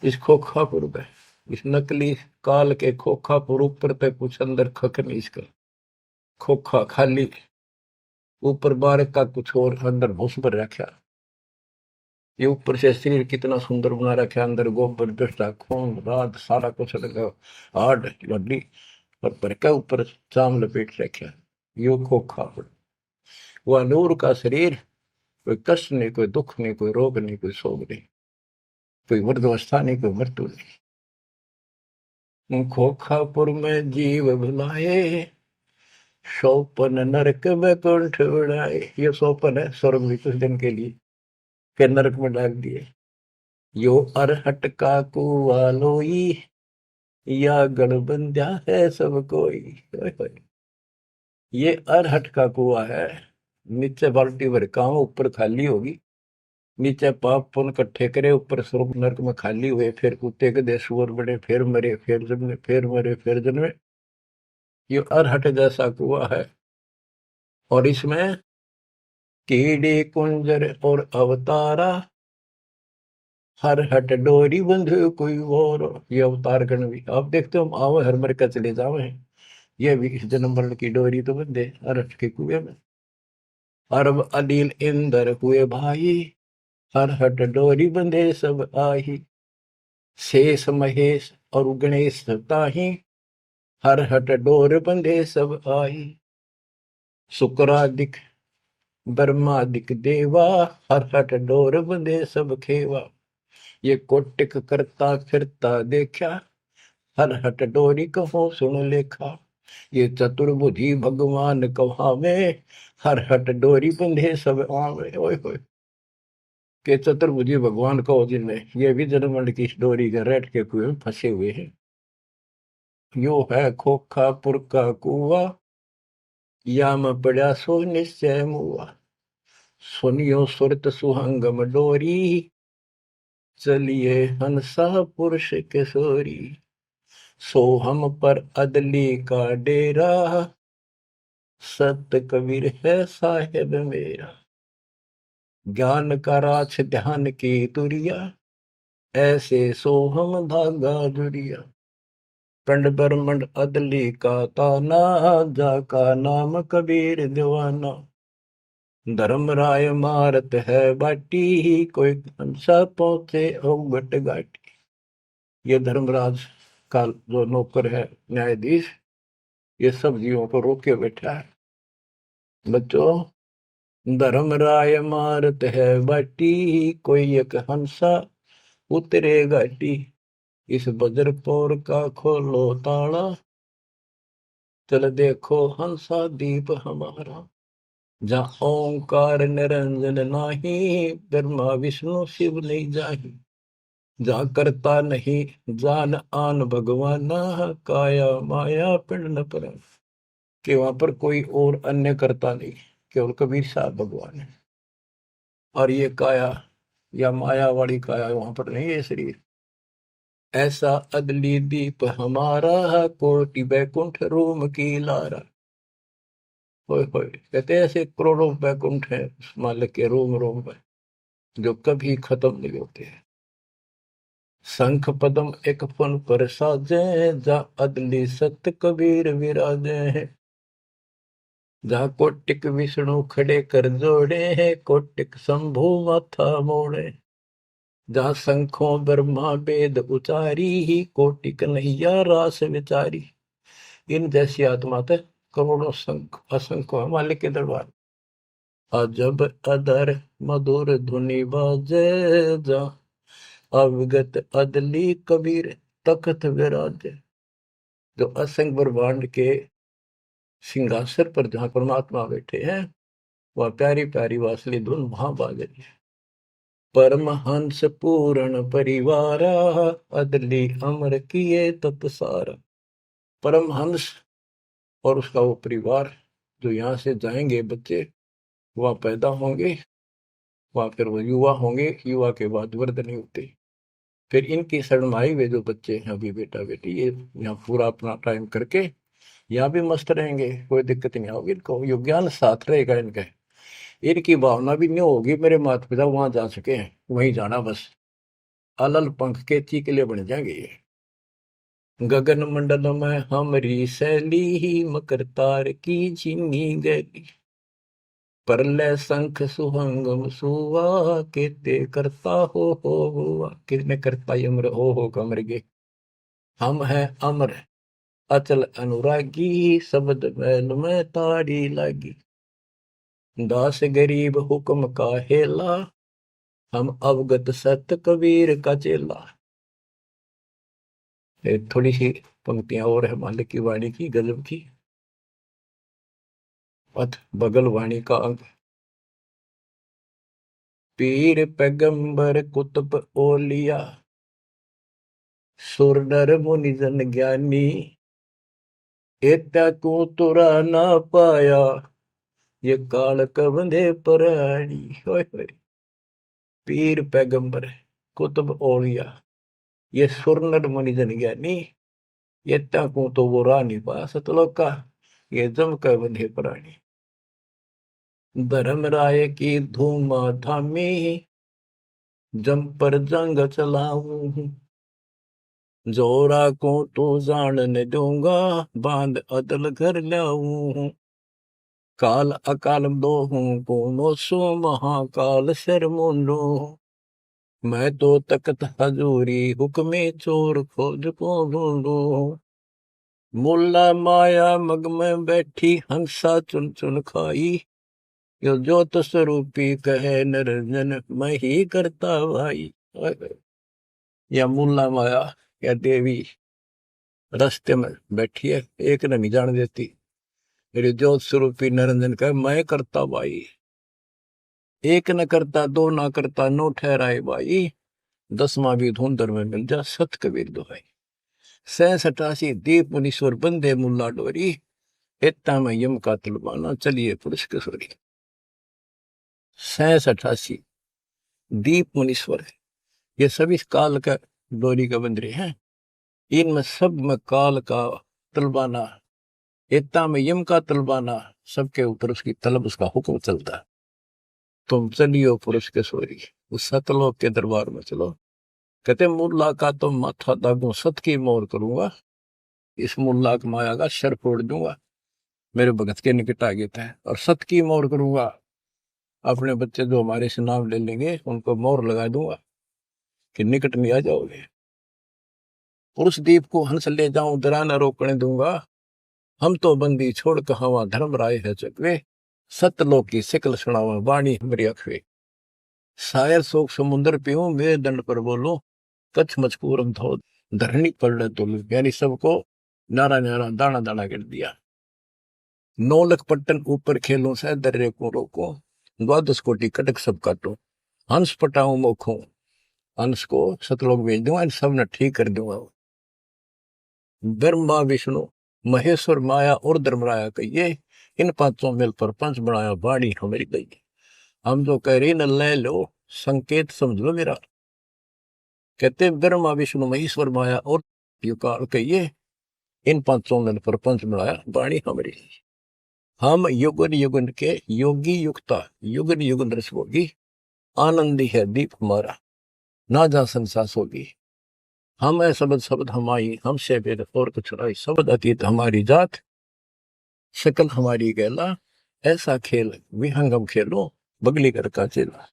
इस खोखापुर में, इस नकली काल के खोखापुर ऊपर तक कुछ अंदर खक नहीं, इसका खोखा खाली, ऊपर बारक का कुछ और अंदर भूस पर रखा। ये ऊपर से शरीर कितना सुंदर बना रखा, अंदर गोबर दस्ता खून रात सारा कुछ लगा, हार्ड हड्डी और पर के ऊपर चाम लपेट रखा। यो खोखापुर, वह नूर का शरीर, कोई कष्ट नहीं, कोई दुख नहीं, कोई रोग नहीं, कोई शोक नहीं, कोई वृद्धावस्था नहीं, कोई मृत्यु नहीं। खोखापुर में जीव भुलाए, सोपन नरक बैकुंठ उड़ाए, ये सोपन है स्वर्ग भी कुछ दिन के लिए, फिर नरक में डाल दिए। यो अरहट का कुआ लोई, या गणबंध्या है सब कोई। ओए होए। ये अरहट का कुआ है, नीचे बाल्टी भर काम, ऊपर खाली होगी। नीचे पाप पुन इकट्ठे करे, ऊपर स्वर्ग नरक में खाली हुए, फिर कुत्ते के दे सुअर बड़े, फिर मरे, फिर जन्मे, फिर मरे, फिर जन्मे। ये अरहट जैसा कुआ है। और इसमें कीड़े कुंजर और अवतारा, हर हट डोरी बंधु कोई और। ये अवतार गण भी आप देखते हो, आओ हर मर का चले जावे, ये भी इस जन्म मरण की डोरी तो बंधे अरहट के कुएं में। अरब अनिल इंद्र हुए भाई, हर हट डोरी बंधे सब आही। शेष महेश और गणेश ताही, हर हट डोर बंधे सब आही। शुक्रादिक ब्रह्मादिक देवा, हर हट डोर बंधे सब खेवा। ये कोटिक करता फिरता देखा, हर हट डोरी कहो सुन लेखा। ये चतुर्भुजी भगवान कहावे, हर हट डोरी बंधे सब आवे। ओए होए। के चतुर्भुजी भगवान कहो जिन्हें, ये भी जन्मंड की डोरी के रेट के कुएं में फंसे हुए हैं। यो है खोखापुर का कुआ, या में पड़ा सो निश्चय मुआ। सुनियो सुरत सुहंगम डोरी, चलिए हंसा पुरुष किशोरी। सो हम पर अदली का डेरा, सत कबीर है साहेब मेरा। ज्ञान का राछ ध्यान की तुरिया, ऐसे सो हम धागा जुरिया। पिंड ब्रह्मंड अदली का ताना, जाका नाम कबीर दीवाना। धर्म राय मारत है बाटी, कोई हंसा पहुंचे अवगट घाटी। ये धर्मराज का जो नौकर है न्यायाधीश, ये सब जीवों को रोक के बैठा है। बच्चों, धर्म राय मारत है बाटी, कोई एक हंसा उतरे घाटी। इस बजरपुर का खोलो ताला, चल देखो हंसा दीप हमारा। जहाँ ओंकार निरंजन नाही, ब्रह्मा विष्णु शिव नहीं जाही। जहाँ करता नहीं जान आन भगवान, काया माया पिंड न पर। कि वहां पर कोई और अन्य करता नहीं, केवल कबीर साहब भगवान है। और ये काया या माया वाली काया वहां पर नहीं है शरीर। ऐसा अदली दीप हमारा, कोटि बैकुंठ रोम की लारा। होए होए। कहते हैं ऐसे करोड़ों बैकुंठ है उस मालिक के रोम रोम में, जो कभी खत्म नहीं होते हैं। शंख पदम एक फन पर साजे, जा अदली सत कबीर विराजे हैं। जहाँ कोटिक विष्णु खड़े कर जोड़े हैं, कोटिक शंभु माथा मोड़े। जहाँ शंखों ब्रह्मा वेद उचारी, ही कोटिक नैया रास विचारी। इन जैसी आत्मा थे करोड़ों शंख असंख्य मालिक के दरबार। अजब अदर मधुर धुनि बाजे, जा अविगत अदली कबीर तख्त विराजे। जो असंख्य ब्रह्मांड के सिंहासन पर जहाँ परमात्मा बैठे हैं, वह प्यारी प्यारी वासली धुन वहां बाज रही है। परमहंस पूर्ण परिवारा, अदली अमर किए तत्सारा। परमहंस और उसका वो परिवार, जो यहाँ से जाएंगे बच्चे, वह पैदा होंगे, वह फिर वो युवा होंगे, युवा के बाद वृद्ध नहीं होते। फिर इनकी शरणमाई वे जो बच्चे हैं अभी बेटा बेटी, ये यहाँ पूरा अपना टाइम करके यहाँ भी मस्त रहेंगे, कोई दिक्कत नहीं होगी इनको, यो ज्ञान साथ रहेगा इनका। इनकी भावना भी नहीं होगी मेरे माता पिता वहां जा सके हैं, वहीं जाना बस। अलल पंख के चीकले बन जाएंगे ये। गगन मंडल में हमरी सैली, ही मकर तार की झिनी गैली। परलय शंख सुहंगम सुवा, केते करता हो हुआ। कितने करता अमर हो कमर गे। हम हैं अमर अचल अनुरागी, शब्द मैल में ताड़ी लागी। दास गरीब हुक्म का हेला, हम अवगत सत कबीर का चेला। थोड़ी सी पंक्तियां और है मालिक की वाणी की गजब की। पथ बगल वाणी का अंग। पीर पैगंबर कुतुब ओलिया, सुर नर मुनि जन ज्ञानी, एत्या को तुरा ना पाया, ये काल कबंधे पराणी। पीर पैगंबर कुतुब ओलिया, ये सुर नर मुनि जन ज्ञानी, एत्या को तो वो रानी पा सतलोक का, ये जम का बंधे पराणी। धर्मराय की धूम थामी, जम पर जंग चलाऊं, जोरा को तो जान न दूंगा, बांध अदल घर लाऊं। काल अकाल दोहूं को नोसो, महाकाल सिर मुंडो, मैं तो तकत हजूरी हुक्मे चोर खोज को ढूंढो। मुल्ला माया मग में बैठी, हंसा चुन चुन खाई, यो ज्योत स्वरूपी कहे निरंजन, मैं ही करता भाई। या मुल्ला माया या देवी रास्ते में बैठी है, एक ने नहीं जान देती, मेरे ज्योत स्वरूपी निरंजन कहे मैं करता भाई। एक न करता, दो ना करता, नो ठहराए भाई, 10वां भी धुंधर में मिल जा, सत कबीर दुहाई। 67 दीप मुनीश्वर बंदे मुल्ला डोरी, इतना में यम का तलबाना, चलिए पुरुष किशोरी। 67 दीप मुनीश्वर है, ये सभी काल का डोरी का बंदरे हैं, इनमें सब में काल का तलबाना, इतना में यम का तलबाना, सबके ऊपर उसकी तलब, उसका हुक्म चलता। तुम चलियो पुरुष किशोरी, उस सतलोक के दरबार में चलो। कहते मुल्ला का तो माथा दागू, सत की मोर करूंगा, इस मुल्ला की माया का सर फोड़ दूंगा, मेरे भगत के निकट आ गए थे। और सत की मोर करूंगा, अपने बच्चे जो हमारे से नाम ले लेंगे उनको मोर लगा दूंगा कि निकट नहीं आ जाओगे। पुरुष दीप को हंस ले जाऊं, दरा न रोकने दूंगा, हम तो बंदी छोड़ कहावा, धर्म राय है चकवे, सतलोक की सिकल सुनावा, वाणी हमारी अखवे। शायर शोक समुद्र पीऊं, मेरे दंड पर बोलो, कच्छ मचकूरम धो धरनी पर तुल। यानी सबको नारा नारा दाना दाना कर दिया। 9 लख पट्टन ऊपर खेलों से दर्रे को रोको, 12 कोटि कटक सब काटो, हंस पटाऊं मोखों, हंस को सतलोक भेज दूंगा, इन सब ने ठीक कर दूंगा। ब्रह्मा विष्णु महेश्वर माया और धर्मराया कहिए, इन पांचों मिल पर पंच बनाया, वाणी हमारी गई। हम जो कह रही न ले लो, संकेत समझ लो मेरा। कहते ब्रह्मा विष्णु महेश्वर माया और युकाल कहिए, इन पांचों मिल पर पंच बनाया, वाणी हमारी। हम युगन युगन के योगी युक्ता, युगन युगन रस होगी, आनंदी है दीप हमारा, ना जा संसास होगी। हम है शब्द शब्द हमारी, हमसे वेद और कुछ राई, शब्द अतीत हमारी जात, शकल हमारी गैला, ऐसा खेल विहंगम खेलो, बगली कर का चेला।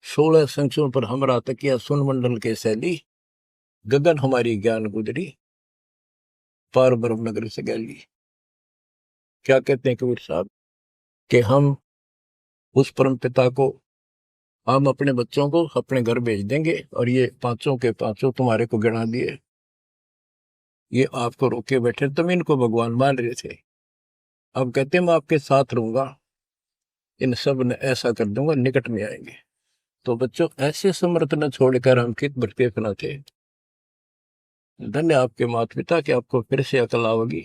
16 संख्यों पर हमरा तकिया, सुन मंडल के शैली, गगन हमारी ज्ञान गुजरी, पार ब्रह्म नगर से गैली। क्या कहते हैं कबीर साहब कि हम उस परम पिता को, हम अपने बच्चों को अपने घर भेज देंगे, और ये पांचों के पांचों तुम्हारे को गिना दिए, ये आपको रोके बैठे, तुम इनको भगवान मान रहे थे, अब कहते मैं आपके साथ रहूंगा, इन सब ने ऐसा कर दूंगा, निकट में आएंगे। तो बच्चों ऐसे समर्थ न छोड़कर हम कित भटके फिना थे। धन्य आपके माता पिता कि आपको फिर से अकल आओगी,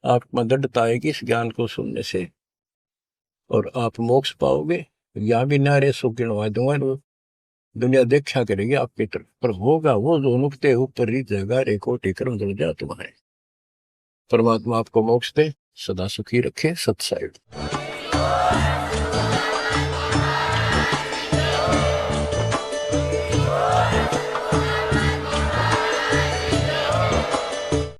आप दृढ़ता आएगी इस ज्ञान को सुनने से, और आप मोक्ष पाओगे। यहाँ भी नारे सुख गिनवा दूंगा, दुनिया देखा करेगी आपकी तरफ, पर होगा वो जो नुकते ऊपर रीत जगह रे कोटि कर्म जल जा तुम्हारे। परमात्मा आपको मोक्ष दे, सदा सुखी रखे। सत साहिब।